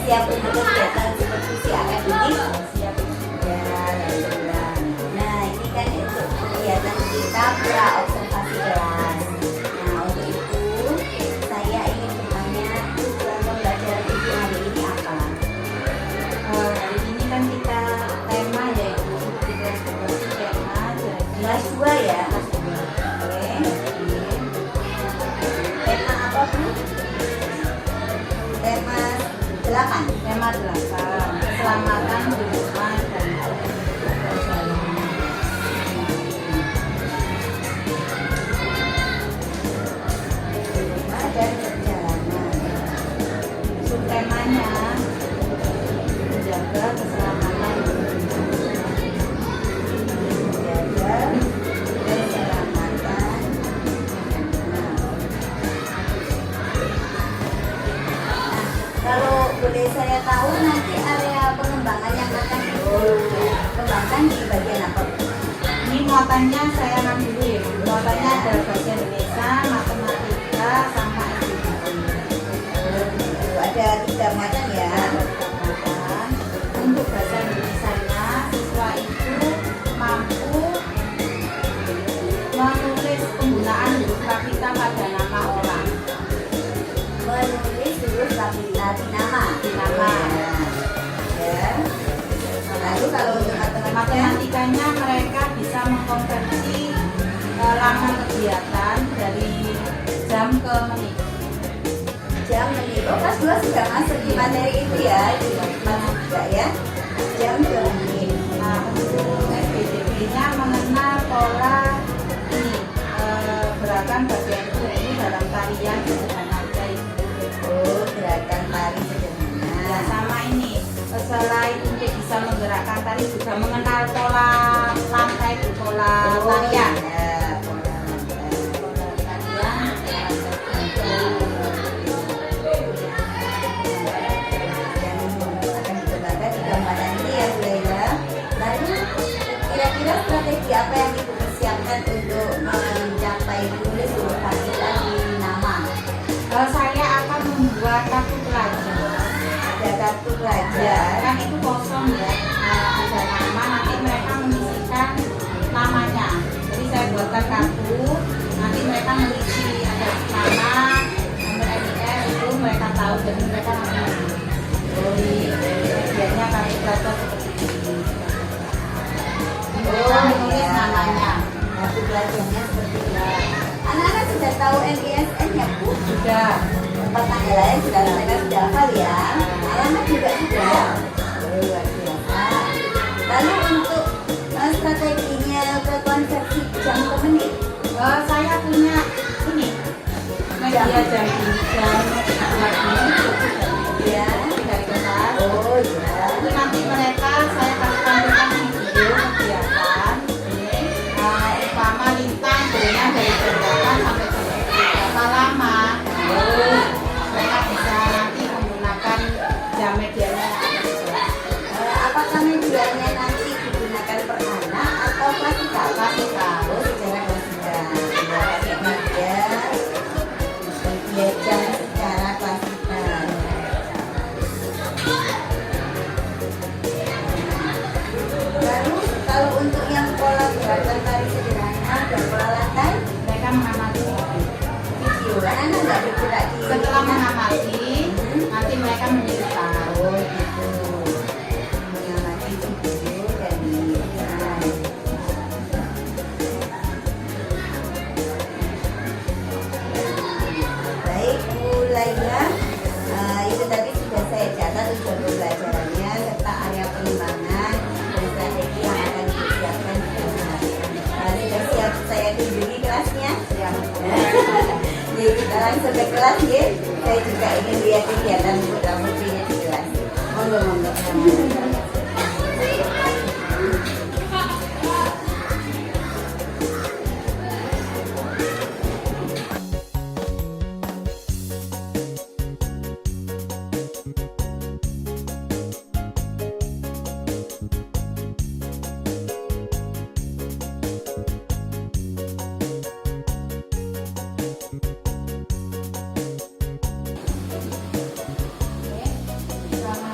siap untuk kegiatan seperti siap ini? Siap. Ya, alhamdulillah. Nah, ini kan untuk kegiatan kita pra observasi kelas. Nah, untuk itu saya ingin bertanya tujuan pembelajaran ibu hari ini apa? Hari ini kan kita tema yaitu seperti kelas 2 tema jadi Kelas 2 ya? kelas 2. Oke. Tema apa Bu? Tema 8. Tema 8 keselamatan di rumah dan perjalanan. Rumah dan perjalanan. Subtemanya menjaga keselamatan di rumah. Menjaga keselamatan. Nah, kalau boleh saya tahu nanti area pengembangan yang akan dikembangkan di bagian apa? Ini muatannya saya ngambil dulu ya. Muatannya ada bahasa Indonesia, matematika, sama IPS. Ada 3 muatan ya. Untuk bahasa Indonesianya, siswa itu mampu menulis penggunaan huruf kapital pada nama orang. Menulis huruf kapital di nama. Ya. Lalu kalau untuk Matematikanya mereka bisa mengkonversi lama kegiatan dari jam ke menit. jam menit. Oh, kelas 2 sudah masuk di materi itu ya, masuk juga ya. Jam ke menit. Nah, untuk SPDB-nya mengenal pola ini gerakan bagian tubuh ini dalam tarian sederhana aja itu. Oh, gerakan tari Ya, sederhana. sama ini selain untuk bisa menggerakkan tari juga mengenal pola lantai itu, pola tarian. Ya, pola lantai. Pola tarian. Yang akan dikembangkan di gambaran ini ya, Bu Laila. Lalu kira-kira strategi apa yang Ibu persiapkan untuk mencapai tulis huruf kapital di nama? Saya akan membuat kartu pelajar. Ada kartu pelajar. Kan itu kosong ya. Ada nama, nanti mereka mengisikan namanya. Jadi saya buatkan kartu, nanti mereka mengisi ada nama, nomor NIS itu mereka tahu, jadi mereka nanti biasanya kartu pelajar seperti ini. Mereka menulis ya. namanya. Kartu pelajarnya seperti ini. Anak-anak sudah tahu NISN ya, Bu? Sudah. Tempat tanggal lahir sudah mereka sudah hafal ya. Alamat juga sudah. Oh, luar biasa. Lalu untuk strateginya ke konversi jam ke menit. Saya punya ini media jam Ya. dari kertas. Oh, ya. Itu nanti mereka saya kasih tampilkan video kegiatan umpama lintang bolehnya dari jam 8 sampai jam 10 berapa lama. Mereka bisa nanti menggunakan jam medianya yang ada di kelas. Apakah medianya nanti digunakan per anak atau klasikal? Klasikal. Oh, secara klasikal. Ya, pakai media jam secara klasikal. Lalu kalau untuk yang pola gerakan tari sederhana dan pola lantai, Mereka mengamati video anak nggak bergerak di setelah mengamati nanti mereka menceritakan. Oh, gitu. Mengamati video dan menyiapkan. Baik, Bu Laila, itu tadi sudah saya catat tujuan pembelajarannya serta area pengembangan dan strategi yang akan disiapkan di kelas. Sudah siap saya kunjungi kelasnya? Siap. Jadi kita langsung ke kelas ya. Saya juga ingin lihat kegiatan putra putrinya di kelas. Monggo, monggo. Selamat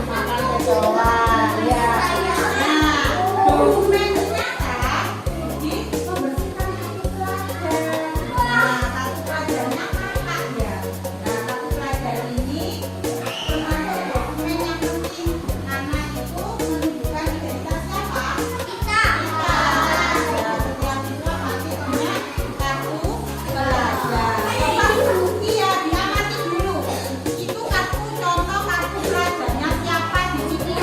Makan kecoa. Ya. Nah, dokumennya kan di membersihkan kartu pelajar. Nah, kartu pelajarnya apa ya? Nah, kartu pelajar ini termasuk dokumen yang penting karena itu menunjukkan identitas siapa? Kita. Ya, setiap siswa pasti punya kartu pelajar. Coba iya, diamati dulu. Itu kartu contoh kartu pelajarnya siapa di sini?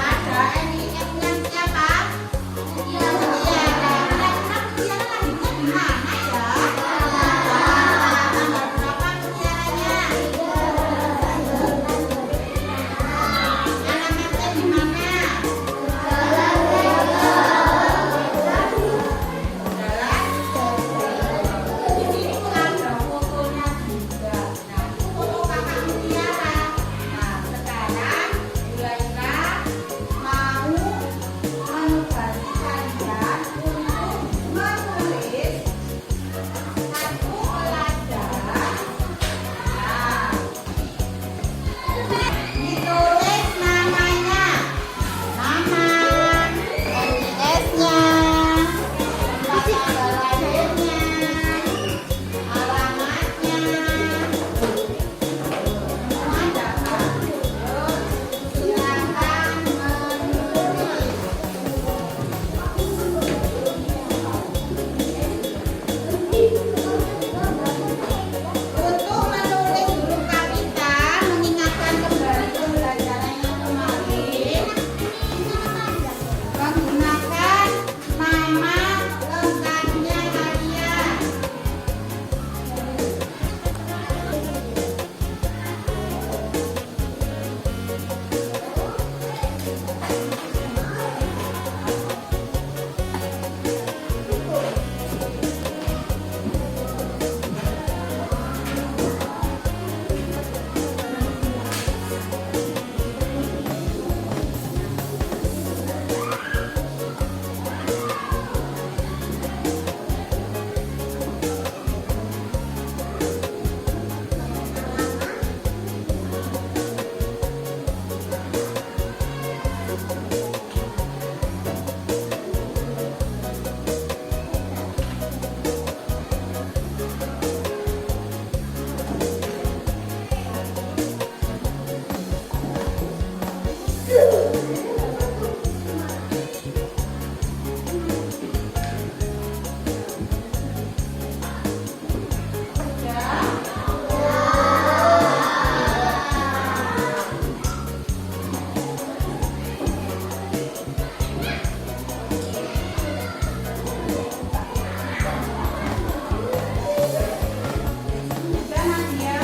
Ada NIF-nya siapa? Iya. Kira-kira mutiara lahirnya di mana ya? Tanggal berapa mutiaranya? Alamatnya di mana? Di sini ada fotonya juga. Nah, itu foto kakak mutiara. Nah, sekarang Zulaika mau mengganti kalian untuk menulis kartu pelajar. Nah, ditulis namanya, nama, NIS-nya, tempat tanggal lahirnya, alamatnya, semua dapat. Terus silakan menulis. Untuk menulis huruf kapital, mengingatkan kembali pembelajaran yang kemarin, menggunakan nama lengkapnya kalian. Sudah, Nadia?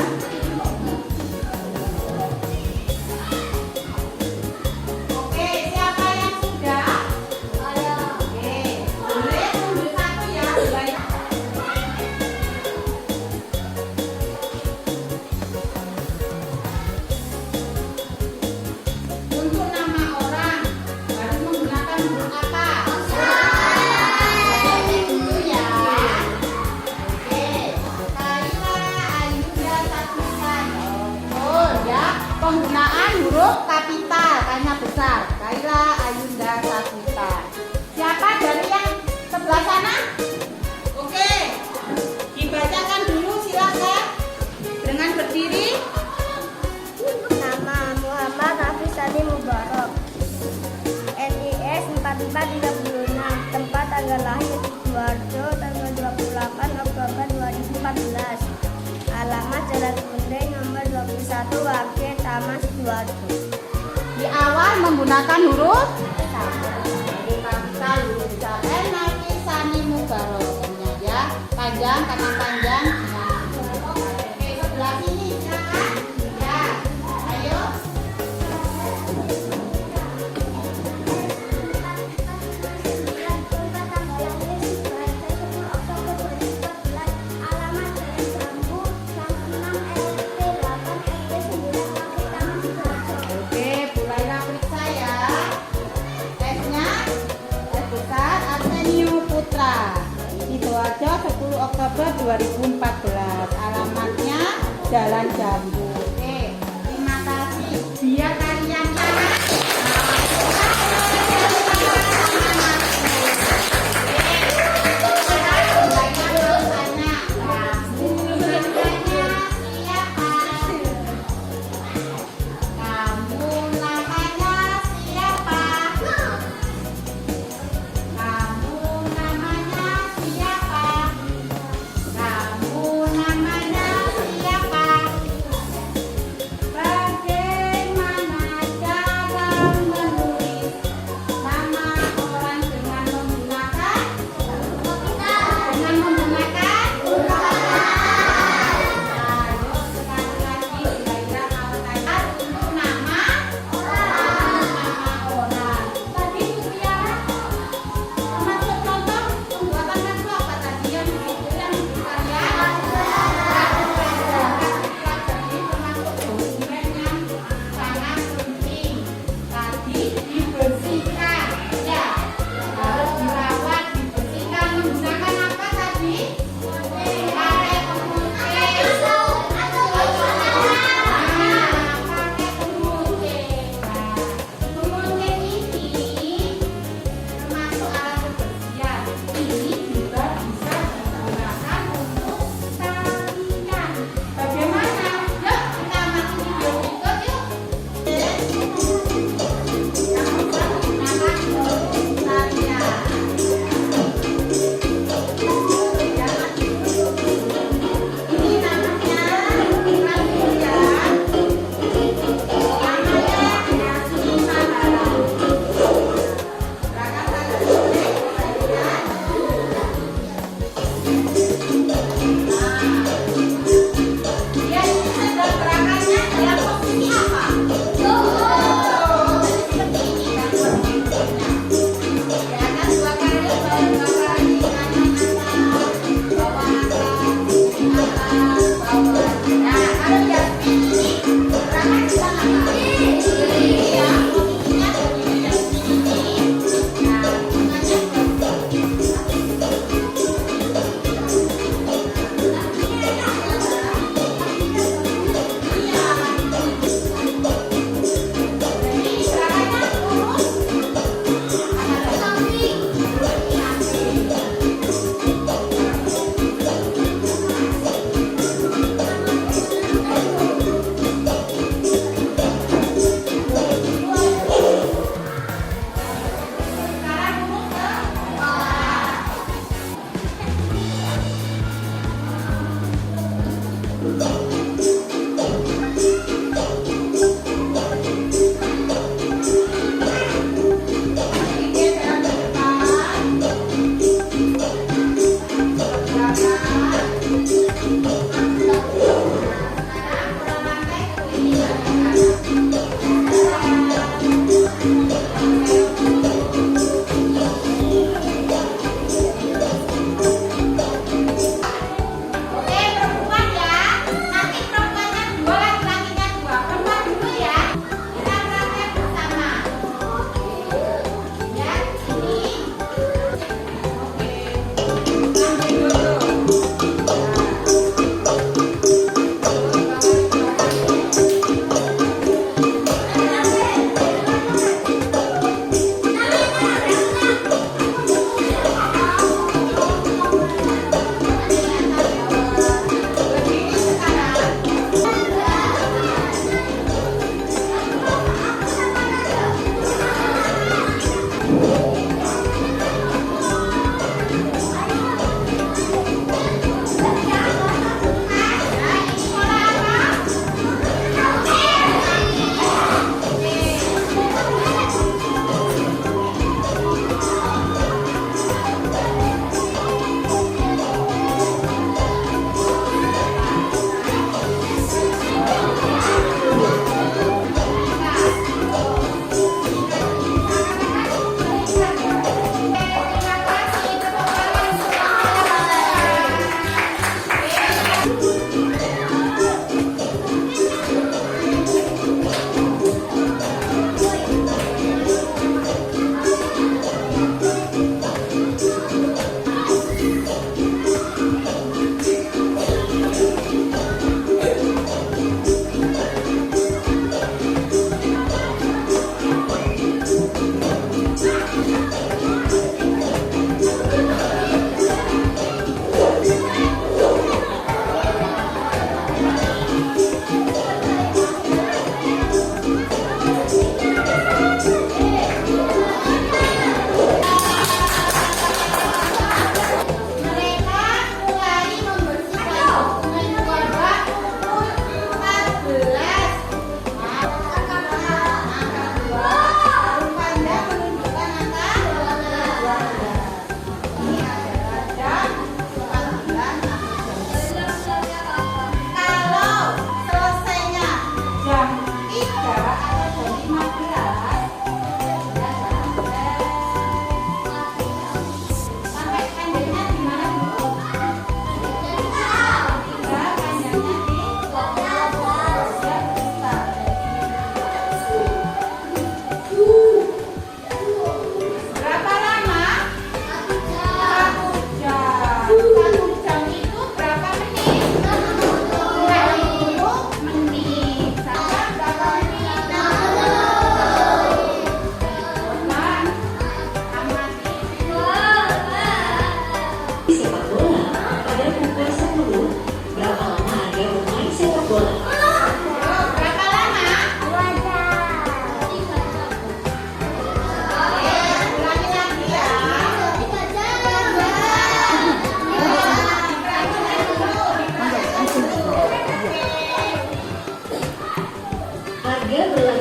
Oke, siapa yang sudah? Oke, boleh ambil satu ya, Zulaika. Untuk nama orang harus menggunakan huruf apa? Cek dulu ya. Oke, Kaila Ayunda Saputra. Oh ya, penggunaan huruf kapital karena besar. Kaila Ayunda Saputra. Siapa dari yang sebelah sana? Oke, dibacakan dulu silakan dengan berdiri. Nama Muhammad Hafiz Sani Mubarak. NIS 4436. Tempat tanggal lahir Sidoarjo tanggal 28 Oktober 2014. Alamat Jalan Kendeng nomor 21 Wage Taman Sidoarjo. Di awal menggunakan huruf kapital huruf besar. Hafiz Sani Mubarak. Ya, panjang karena panjang. Nah, oke, sebelah sini silakan. Ya, ayo. Alamat Jalan Bambu, Gang 6 LP 8 SD 9 Wage Taman Sidoarjo. Oke, mulailah periksa ya. S-nya S besar Arsenio Putra. Sidoarjo 10 Oktober 2014. Alamatnya Jalan Jambu. Oke, terima kasih. Biar kalian catat.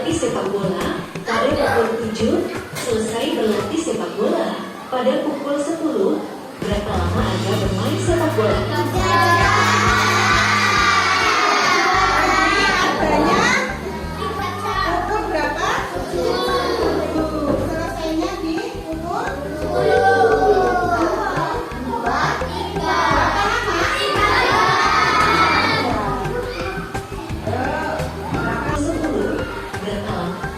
berlatih sepak bola pada pukul 7, selesai berlatih sepak bola pada pukul 10. Berapa lama Anda bermain sepak bola? Adanya pukul berapa? 7. Selesainya di pukul 2. Berapa lama? 10. Berapa lama?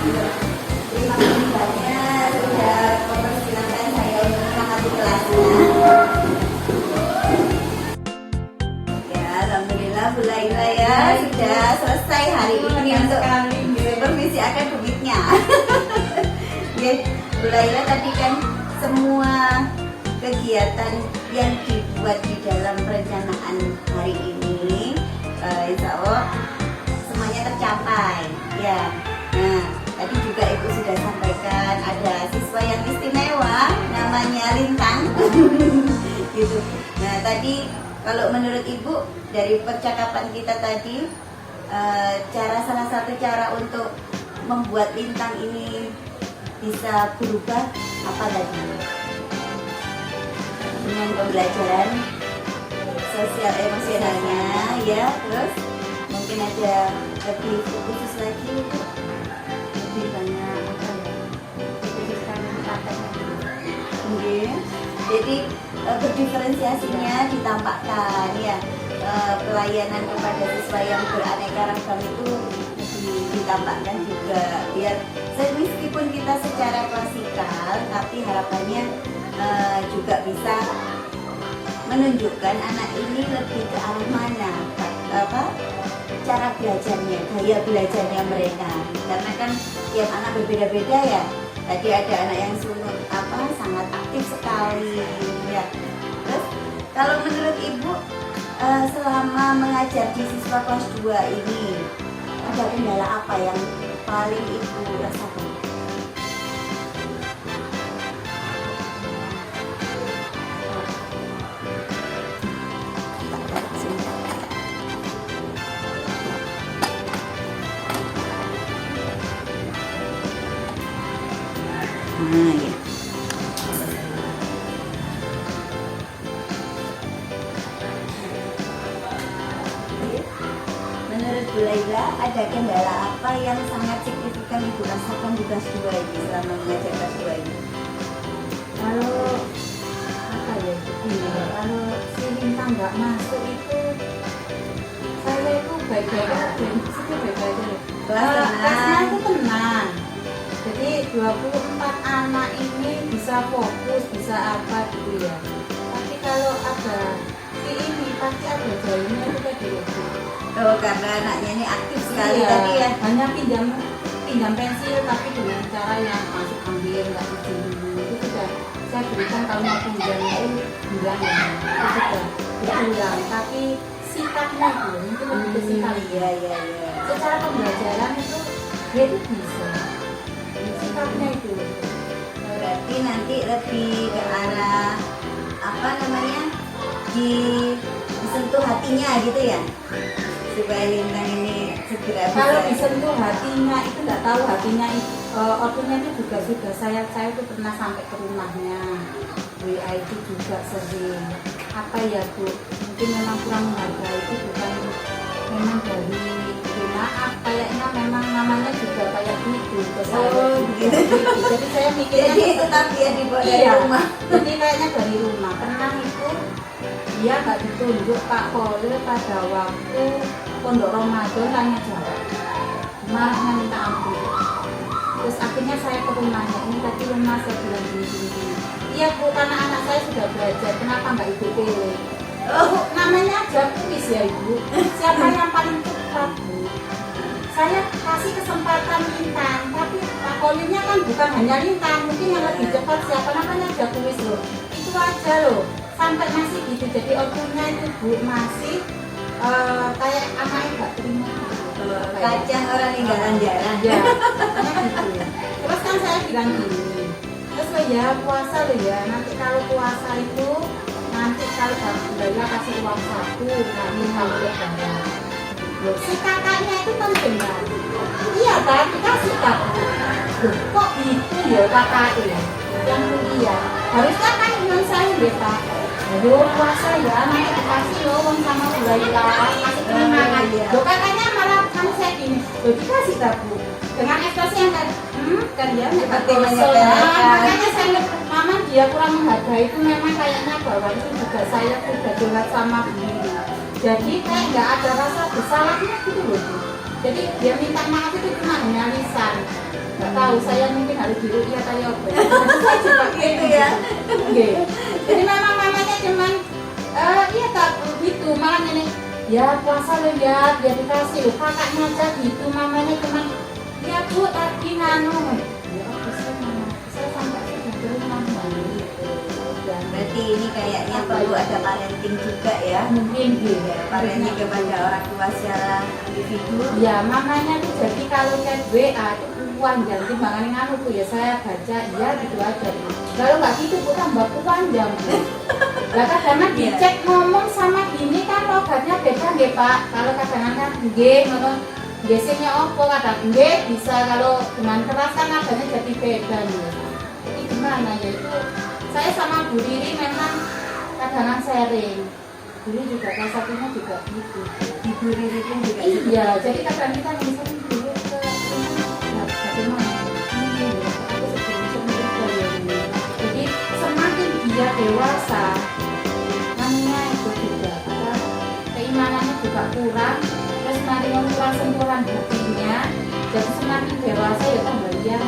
Terima kasih banyak sudah mempersilahkan saya untuk mengangkat kelasnya. Ya, alhamdulillah Bu Laila ya sudah selesai hari ini untuk supervisi akademiknya. Ya, Bu Laila tadi kan semua kegiatan yang dibuat di dalam perencanaan hari ini, insya Allah semuanya tercapai. Ya, nah tadi juga Ibu sudah sampaikan ada siswa yang istimewa, namanya Lintang, gitu. Nah tadi kalau menurut Ibu dari percakapan kita tadi, salah satu cara untuk membuat Lintang ini bisa berubah apa tadi? Dengan pembelajaran sosial emosionalnya, ya, terus mungkin ada lebih khusus lagi, lebih banyak apa ya? Diberikan mungkin. Jadi berdiferensiasinya ditampakkan ya, pelayanan kepada siswa yang beraneka ragam itu ditampakkan juga, biar meskipun kita secara klasikal tapi harapannya juga bisa menunjukkan anak ini lebih ke arah mana cara belajarnya, gaya belajarnya mereka, karena kan tiap anak berbeda-beda ya. Tadi ada anak yang sangat aktif sekali ya. Terus kalau menurut Ibu selama mengajar di siswa kelas 2 ini ada kendala apa yang paling Ibu rasakan? Nah, ya. Menurut Bu Laila, ada kendala apa yang sangat signifikan Ibu rasakan di kelas 2 ini selama mengajar kelas 2 ini? Kalau apa ya, kalau si Lintang nggak masuk itu saya itu baik-baik aja, itu baik-baik aja. Kelasnya itu tenang. Jadi 24 anak ini bisa fokus, bisa apa gitu ya. Tapi kalau ada si ini pasti ada jauhnya itu tadi ya. Oh, karena anaknya ini aktif sekali Iya, tadi ya. hanya pinjam pensil tapi dengan cara yang masuk ambil nggak izin dulu, itu sudah saya berikan kalau mau pinjam itu bilang ya itu sudah diulang, tapi sikapnya itu lebih ke sikap. Iya. Secara pembelajaran itu dia itu bisa, sikapnya itu. Berarti nanti lebih ke arah disentuh hatinya gitu ya, supaya Lintang ini segera bisa. Kalau disentuh hatinya itu nggak tahu hatinya itu, ortunya itu juga sudah saya itu pernah sampai ke rumahnya, WA itu juga sering. Apa ya Bu, mungkin memang kurang menghargai, itu bukan memang dari maaf, kayaknya memang namanya juga kayak gitu ke saya. Gitu. Jadi saya mikirnya Jadi tetap dia dibawa dari rumah. Jadi kayaknya dari rumah. Pernah itu dia nggak ditunjuk Pak Khalil pada waktu Pondok Ramadan tanya jawab, marahnya minta ampun. Terus akhirnya saya ke rumahnya, ini tadi rumah saya bilang gini. Iya Bu, karena anak saya sudah belajar, kenapa nggak Ibu pilih? Oh, namanya aja kuis ya Ibu. Siapa yang paling cepat Bu? Saya kasih kesempatan Lintang, tapi Pak Khalilnya kan bukan hanya Lintang, mungkin yang lebih cepat siapa, namanya aja kuis loh. Itu aja loh, sampai masih gitu. Jadi ortunya itu Bu masih kayak anaknya nggak terima. Kacang orang ninggalan jarang. Ya, gitu. Terus kan saya bilang gini, terus lo ya puasa lo ya, nanti kalau puasa itu nanti kalau Bunda kasih uang saku, nanti kamu lebaran. Si kakaknya itu kan benar, iya kan, dikasih kakak. Kok itu ya kakaknya yang kuliah, harusnya kan dengan saya deh Pak. Aduh puasa ya, nanti dikasih lo uang sama Bunda, kasih kenangan. Lo kakaknya malah kan saya gini, lo dikasih tak Bu, dengan ekspresi yang kan dia Seperti makanya menyebarkan. saya lihat mama dia kurang menghargai, itu memang kayaknya bahwa itu juga saya sudah curhat sama beliau. Jadi kayak nggak ada rasa bersalahnya gitu loh Bu. Jadi dia minta maaf itu cuma hanya lisan. Nggak tahu, saya mungkin harus dulu ya kayak apa. Saya juga Gitu ya. Oke. Jadi memang mamanya cuman iya tak begitu malah ini ya puasa lo ya dia dikasih lo kakaknya aja gitu mamanya cuman ya bu tadi nganu ya apa sih mama saya sampai sudah ke rumah gitu. Dan Berarti ini kayaknya perlu ada parenting juga ya. mungkin gitu Ya, parenting kepada orang tua secara individu. ya mamanya tuh jadi kalau chat WA itu panjang timbangan nganu bu ya saya baca ya gitu aja bu. Kalau nggak gitu bu tambah panjang bu. Lah kadang dicek ngomong sama gini kan logatnya beda nggih Pak. Kalau kadang-kadang nggih ngono gesenya opo kadang nggih bisa kalau dengan keras kan nadanya jadi beda nih. Jadi gimana ya itu saya sama Bu Riri memang kadang-kadang sharing. Dulu juga kelas satunya juga gitu. Ibu Riri pun juga Iya, jadi kadang kita misalnya dulu ke bagaimana ini aku sebelum ini. Jadi semakin dia dewasa, namanya itu juga apa keimanannya juga kurang, terus semakin kurang sentuhan hatinya, jadi semakin dewasa ya tambah liar.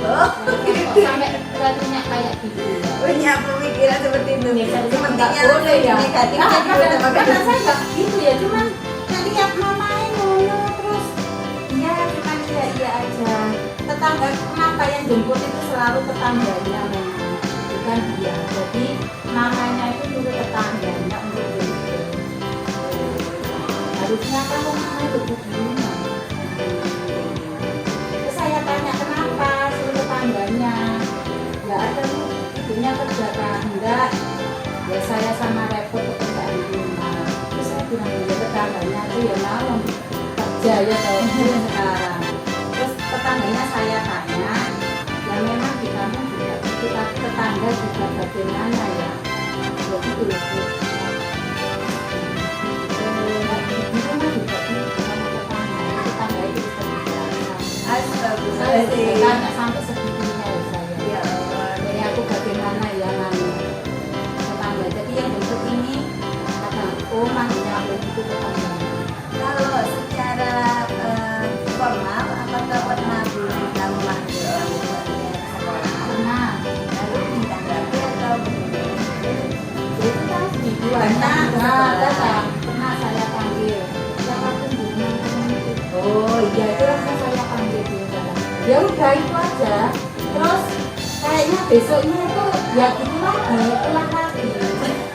Oh, Kok sampai batunya kayak gitu. punya pemikiran seperti itu. Sepertinya Nggak boleh ya. negatifnya Nah, juga tambah karena gede. saya nggak gitu ya, cuman lihat mamanya ngono terus dia cuman iya aja. Tetangga kenapa yang jemput itu selalu tetangganya memang, bukan dia. Jadi mamanya itu dulu tetangganya untuk jemput. Harusnya kan mamanya lebih gimana? Terus saya tanya kenapa suruh tetangganya? Nggak ada bu, ibunya kerja kan? Enggak. Ya saya sama repot pekerjaan di rumah. Terus saya bilang ya tetangganya tuh ya mau kerja ya kalau sekarang. Terus tetangganya saya tanya, ya memang di kampung juga kita tetangga juga bagaimana ya? Begitu loh bu. Di rumah juga gitu sama tetangga itu bisa bicara. Saya Astagfirullahaladzim. tanya sampai segitunya ya saya. Ya Allah. Jadi aku bagaimana ya nanti tetangga. Jadi yang bentuk ini kata oh manggilnya aku itu tetangga. Kalau secara formal, apakah pernah Bu Rita memanggil orang tuanya sekolah? Karena Lalu ditanggapi atau bagaimana? jadi kan dibuat pernah saya panggil. Siapapun di rumah itu. Oh Ya itu langsung saya panggil dulu kan. Ya udah itu aja. Terus kayaknya besoknya itu ya gitu lagi, ulang lagi.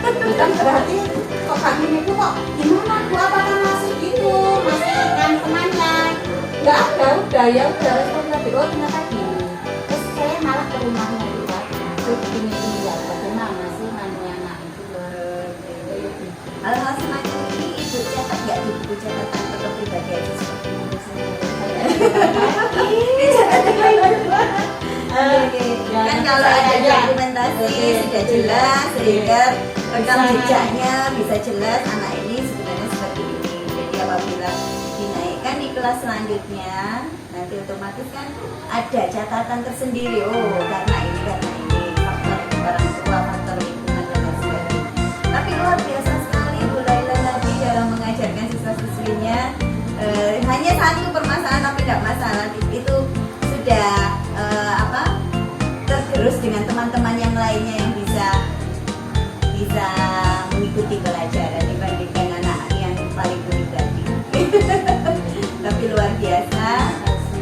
Bukan berarti kok kami itu kok gimana bu apakah masih gitu masih kan temannya nggak ada udah ya udah respon lagi oh ternyata gini terus saya malah ke rumahnya itu pak terus gini ya bagaimana sih namanya anak itu loh. Hal-hal semacam ini ibu catat nggak di buku catatan atau pribadi aja seperti itu saya. Oke. Kan kalau ada dokumentasi sudah jelas sehingga rekam jejaknya bisa jelas anak ini sebenarnya seperti ini. Jadi apabila dinaikkan di kelas selanjutnya nanti otomatis kan ada catatan tersendiri. Oh karena ini faktor orang tua faktor lingkungan dan lain sebagainya. Tapi luar biasa sekali Bu Laila tadi dalam mengajarkan siswa-siswinya hanya satu permasalahan tapi tidak masalah itu sudah tergerus dengan teman-teman yang lainnya yang bisa mengikuti pelajaran dibandingkan anak yang paling pribadi. Tapi luar biasa.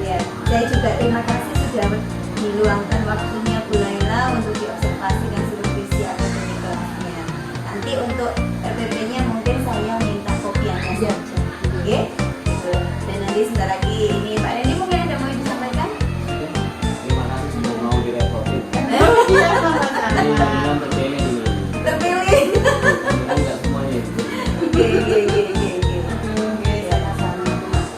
Ya, saya juga terima kasih sudah diluangkan waktunya Bu Laila untuk diobservasi dan supervisi akademik kelasnya. Nanti untuk RPP-nya mungkin saya minta kopiannya saja. Oke? Dan nanti sebentar lagi ini Pak Reni mungkin ada mau disampaikan? Terima kasih sudah mau direpotin. Iya Ini sama-sama. pilihan terpilih ini. Terpilih. Enggak semuanya. Oke. Oke, sama-sama.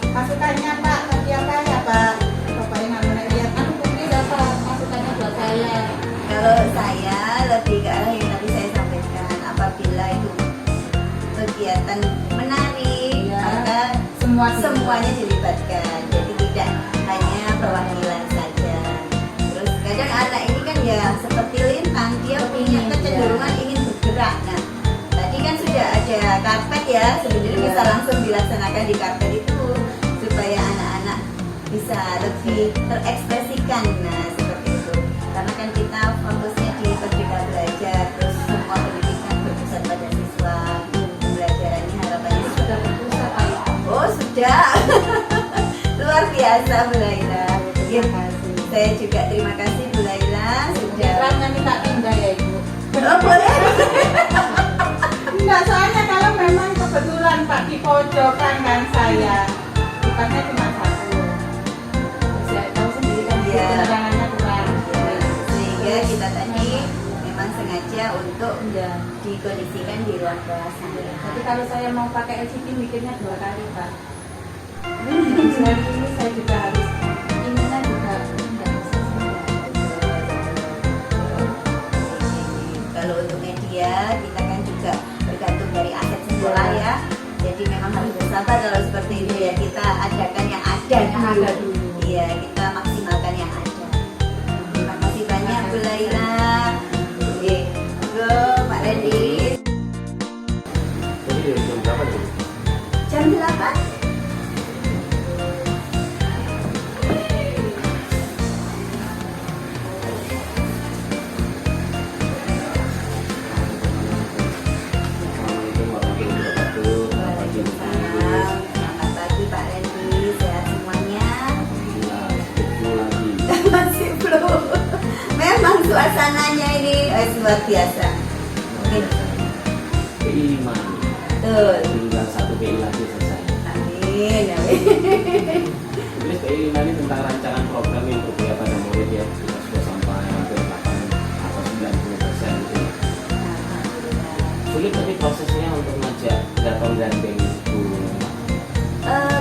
Masukannya Pak, tadi apa ya Pak? Bapak yang nggak lihat, kan Putri dapat masukannya buat saya. Kalau saya lebih ke arah yang tadi saya sampaikan, apabila itu kegiatan menari, Iya. maka semuanya dilibatkan. Jadi tidak hanya perwakilan saja. Terus kadang anak ini kan ya seperti lintang, dia punya kecenderungan ingin bergerak. Nah, tadi kan sudah ada karpet ya, sebenarnya bisa langsung dilaksanakan di karpet itu supaya anak-anak bisa lebih terekspresikan. Nah seperti itu, karena kan kita fokusnya di Merdeka Belajar, terus semua pendidikan berpusat pada siswa, pembelajarannya harapannya Sudah berpusat Pak. oh sudah luar biasa Bu Laila. Ya, saya juga terima kasih Bu Laila sudah. Kiranya minta pindah ya Ibu. Oh boleh. Enggak, soalnya kalau memang kebetulan Pak di pojokan kan saya bukannya cuma satu. Saya tahu sendiri kan Iya. penerangannya kurang. Sehingga kita tadi memang sengaja untuk Iya. dikondisikan di ruang kelas. Tapi kalau saya mau pakai LCD mikirnya 2 kali Pak. Selain ini saya juga harus ininya juga enggak bisa Kalau untuk media kita kan juga bergantung dari aset sekolah ya. Jadi memang harus bersabar kalau seperti itu ya. Kita adakan yang ada Yang ada dulu. Iya, kita maksimalkan yang ada. Terima kasih banyak Bu Laila. Oke, go Pak Randy. Jadi dari jam berapa nih? Jam 8. Assalamualaikum warahmatullahi wabarakatuh. Waalaikumsalam. Selamat pagi Pak Randy, sehat semuanya. Alhamdulillah, ketemu lagi. Masih belum. Memang suasananya ini luar biasa. Oke, Keiman. betul. Tinggal 1 PI lagi selesai. Amin, amin. Tulis PI 5 ini tentang rancangan program yang berbeda pada murid ya. Kita sudah sampai hampir 8 atau 90% gitu. Alhamdulillah. Sulit tapi prosesnya untuk ngajak datang gandeng guru.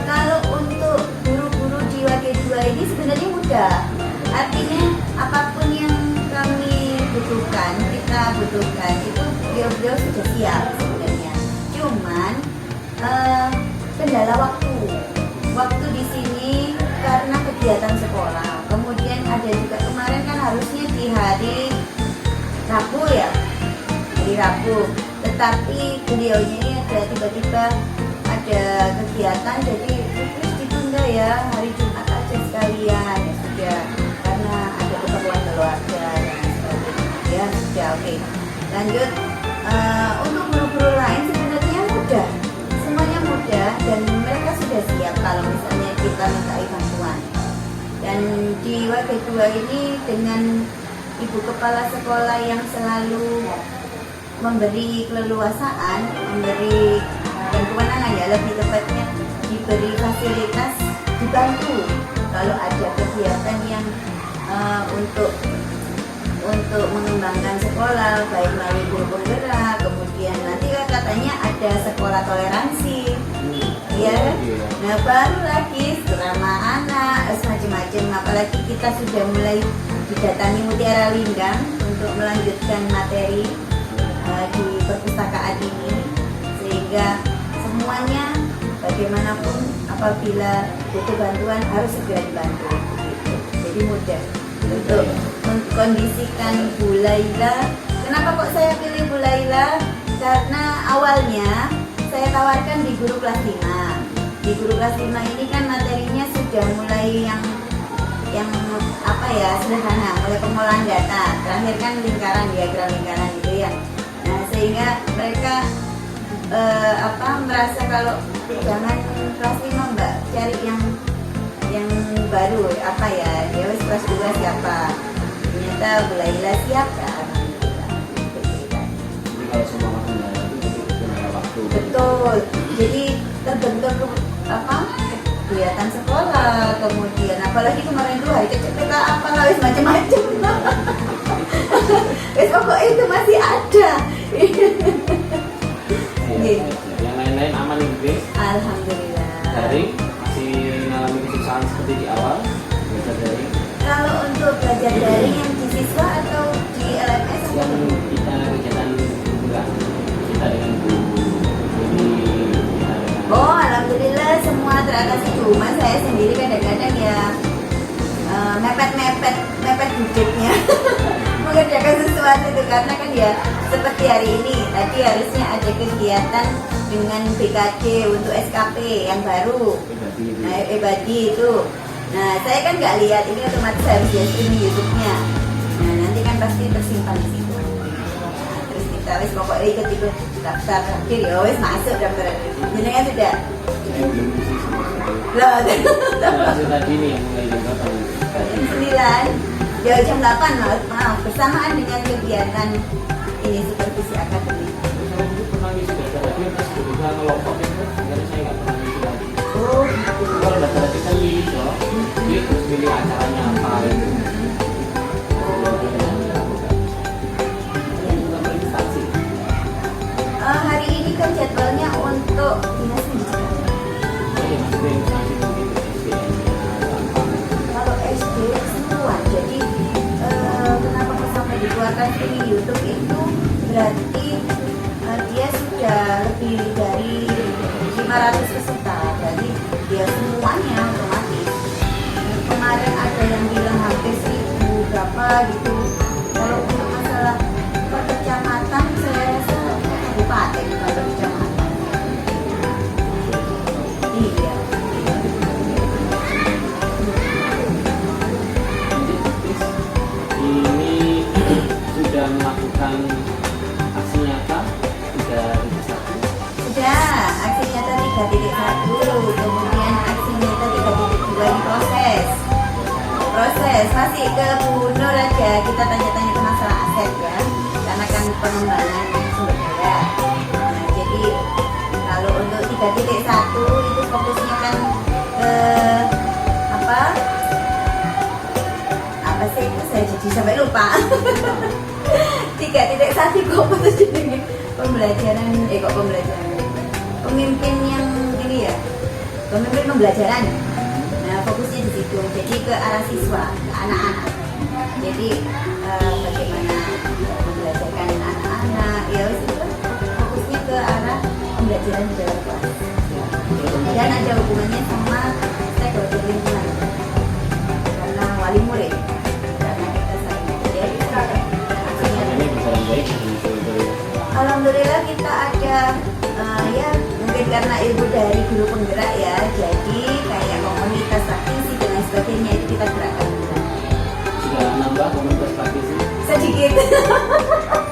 Kalau untuk guru-guru di WG2 ini sebenarnya mudah. Artinya apapun yang kami butuhkan, kita butuhkan itu beliau-beliau sudah siap sebenarnya. Cuman kendala waktu. Waktu di sini karena kegiatan sekolah. Kemudian ada juga kemarin kan harusnya di hari Rabu ya, hari Rabu. Tetapi beliaunya ini ada tiba-tiba ada kegiatan, jadi terus ditunda ya hari Jumat aja sekalian ya sudah, karena ada keperluan keluarga dan sebagainya. Ya sudah, oke. Lanjut. Untuk guru-guru lain sebenarnya mudah, semuanya mudah dan mereka sudah siap kalau misalnya kita mintai bantuan. Dan di WG2 ini dengan ibu kepala sekolah yang selalu memberi keleluasaan, memberi dan kewenangan ya, lebih tepatnya diberi fasilitas, dibantu kalau ada kegiatan yang untuk mengembangkan sekolah, baik melalui guru penggerak, kemudian nanti kan katanya ada sekolah toleransi, ya. Nah baru lagi ramah anak, macam-macam. Apalagi kita sudah mulai didatangi Mutiara Lindang untuk melanjutkan materi di perpustakaan ini, sehingga semuanya bagaimanapun apabila butuh bantuan harus segera dibantu. Jadi mudah untuk mengkondisikan Bu Laila. Kenapa kok saya pilih Bu Laila? Karena awalnya saya tawarkan di guru kelas 5. Di guru kelas 5 ini kan materinya sudah mulai yang apa ya, sederhana, mulai pengolahan data. Terakhir kan lingkaran, diagram lingkaran itu ya. Nah, sehingga mereka merasa kalau jangan kelas 5 Mbak, cari yang baru apa ya, dia wis kelas 2 siapa. Ternyata Bu Laila siap kan. Jadi kalau semua makan itu kendala waktu. Betul. Jadi terbentuk kegiatan sekolah, kemudian apalagi kemarin tuh hari CCPK apa wis macam-macam. Wis pokoknya itu masih ada. Iya. Yang lain-lain aman nih guys. Alhamdulillah. Daring masih mengalami kesusahan seperti di awal. Belajar daring. Kalau untuk belajar daring yang di siswa atau di LMS Yang kita kegiatan enggak kita dengan guru. Jadi kita dengan Oh, alhamdulillah semua teratasi. Cuma saya sendiri kadang-kadang ya mepet budgetnya mengerjakan sesuatu itu, karena kan ya seperti hari ini tadi harusnya ada kegiatan dengan BKD untuk SKP yang baru. pribadi. Nah, Ebadi itu Nah, saya kan nggak lihat, ini otomatis harus dia streaming YouTube-nya. Nah, nanti kan pasti tersimpan di situ. Nah, terus kita wis pokoknya ikut daftar akhir ya wis masuk daftar. Jenengan sudah. Belum isi sama sekali. Loh, Hasil tadi nih yang mulai jam berapa nih? jam 9. Ya jam 8 maaf bersamaan dengan kegiatan ini supervisi akademik. Saya dulu pernah ngisi data dia terus berusaha ngelompok itu, karena saya nggak pernah ngisi lagi. Oh, gitu. Kalau data tadi kan milih loh, dia terus milih acaranya apa itu. Yang juga berinstansi. Hari ini kan jadwalnya untuk dinas pendidikan. Jadi maksudnya instansi mungkin SDM-nya apa? Kalau SD semua, jadi kenapa kok sampai dikeluarkan streaming YouTube itu berarti dia sudah lebih dari 500 peserta, jadi dia semuanya otomatis. Kemarin ada yang bilang hampir 1000 berapa gitu. Kalau untuk masalah per kecamatan saya rasa kabupaten bukan per kecamatan. Iya. Ini sudah melakukan aksi nyata sudah satu. Sudah, aksi nyata 3.1, kemudian aksi nyata 3.2 di proses masih ke Bu Nur aja, kita tanya-tanya ke masalah aset ya, karena kan pengembangan sumber daya. Nah, jadi kalau untuk 3.1 itu fokusnya kan ke apa sih itu saya jadi sampai lupa. 3.1 kok putus jadi pembelajaran pemimpin yang ini ya, pemimpin pembelajaran. Nah, fokusnya di situ, jadi ke arah siswa, ke anak-anak. Jadi bagaimana membelajarkan anak-anak, ya wis itu fokusnya ke arah pembelajaran di dalam kelas. Dan ada hubungannya sama stakeholder lingkungan, karena wali murid, karena kita saling jadi Ini berjalan baik di Surabaya. alhamdulillah kita ada ya mungkin karena ilmu dari guru penggerak ya, jadi kayak komunitas praktisi dan lain sebagainya itu kita gerakkan Sudah nambah komunitas praktisi. sedikit.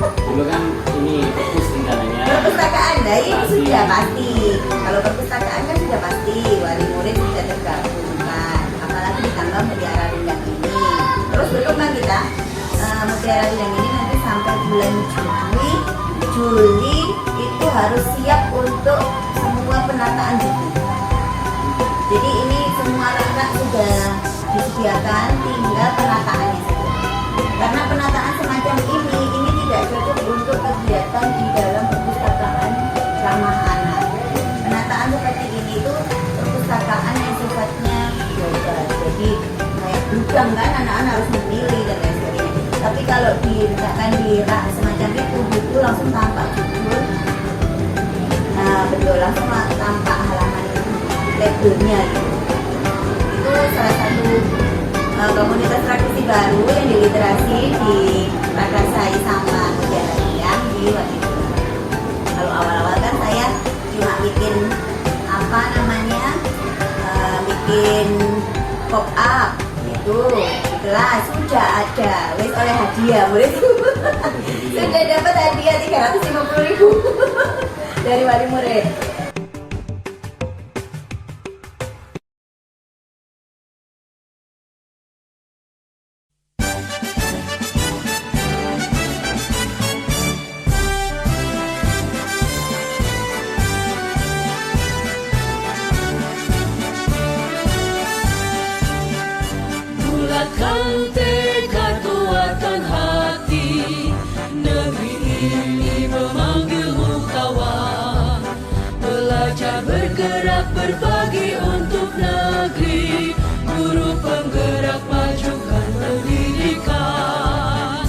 Dulu kan ini fokus rencananya. Perpustakaan, nah ini sudah pasti. Kalau perpustakaan kan sudah pasti wali murid sudah tergabungkan, apalagi ditambah mutiara rindang ini. Terus berkembang kita mutiara rindang ini nanti sampai bulan Juli itu harus siap untuk semua penataan buku. Jadi ini semua anak sudah disediakan, tinggal penataannya saja. Karena penataan semacam ini tidak cocok untuk kegiatan di dalam perpustakaan ramah anak. Penataan seperti ini itu perpustakaan yang sifatnya global. Jadi kayak gudang kan, anak-anak harus memilih dan lain sebagainya. Tapi kalau diletakkan di rak semacam itu, buku langsung tampak judul. Nah betul, langsung tampak halaman labelnya gitu. Itu salah satu komunitas praktisi baru yang diliterasi di Prakrasai sama Mutiara Rindang di waktu itu. Kalau awal-awal kan saya cuma bikin apa namanya, bikin pop up itu di kelas sudah ada, wis oleh hadiah muridku. Sudah dapat hadiah 350.000 dari wali murid. Bulatkan tekad, kuatkan hati. Negeri ini memanggilmu kawan. Belajar bergerak berbagi untuk negeri. Guru penggerak majukan pendidikan.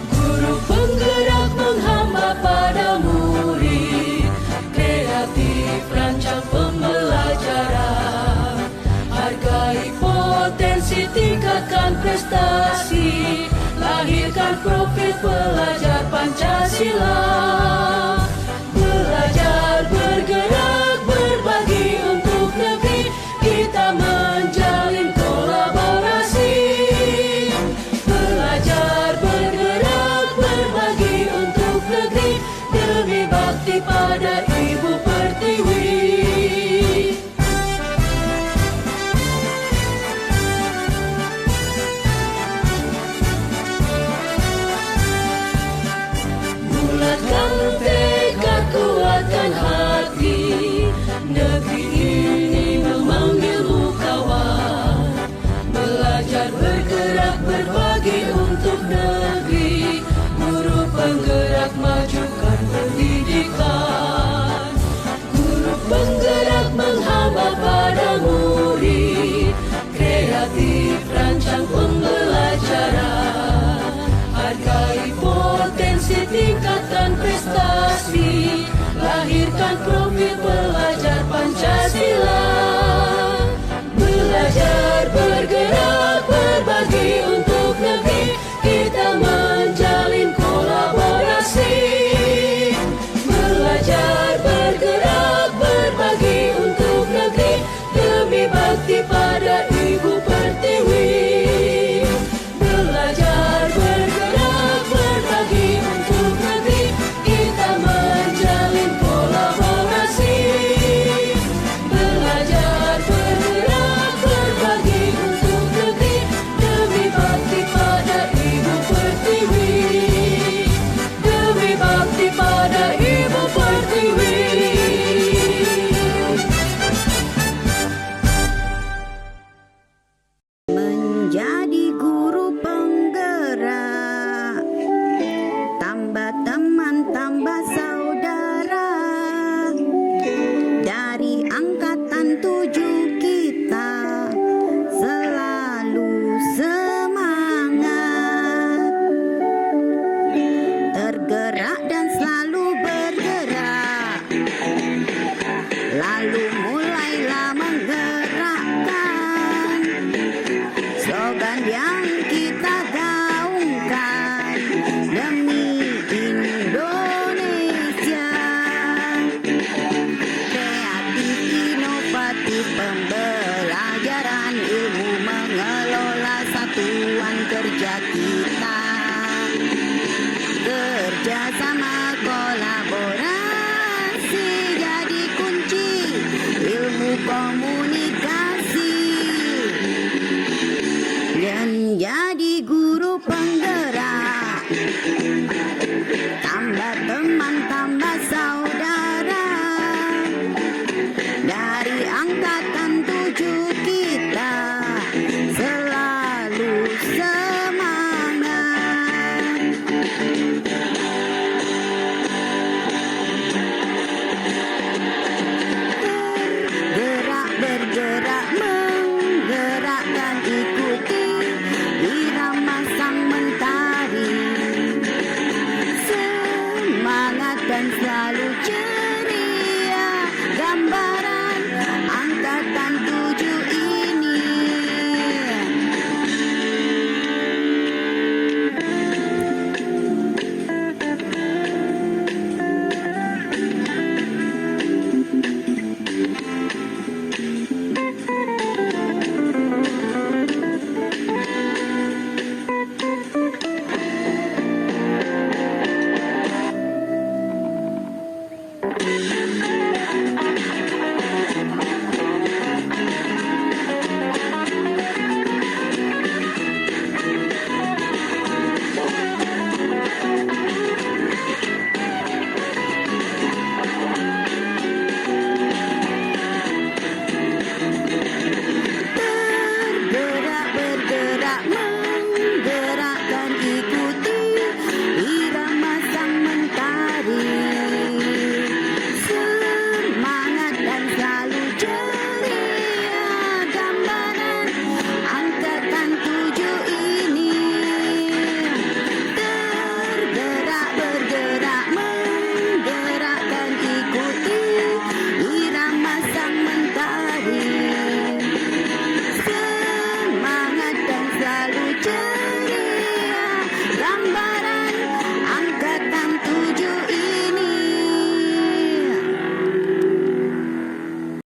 Guru penggerak menghamba pada murid. Kreatif rancang pembelajaran. Hargai potensi, tingkatkan prestasi. Lahirkan profil pelajar Pancasila. Belajar bergerak berbagi untuk negeri. Kita menjalin kolaborasi. negeri ini memanggilmu kawan. Belajar bergerak berbagi untuk negeri. Guru penggerak majukan pendidikan. Guru penggerak menghamba pada murid. Kreatif rancang pembelajaran. Hargai potensi, tingkatkan prestasi. Lahirkan profil pelajar Pancasila. Belajar bergerak berbagi untuk negeri. Kita menjalin kolaborasi. Belajar bergerak berbagi untuk negeri. Demi bakti pada Ibu Pertiwi. Belajar bergerak berbagi untuk negeri. Kita menjalin kolaborasi. Belajar bergerak berbagi untuk negeri. Demi bakti pada Ibu Pertiwi. Demi bakti pada Ibu Pertiwi. Menjadi guru penggerak, tambah teman, tambah saudara. Dari angkatan 7 kita selalu semangat, tergerak dan selalu bergerak. Lalu mulailah menggerakkan slogan yang kita gaungkan demi Indonesia. Kreatif, inovatif, pembelajaran ilmu mengelola satuan kerja kita. Kerjasama kolaborasi jadi kunci ilmu komunikasi. Dan jadi guru penggerak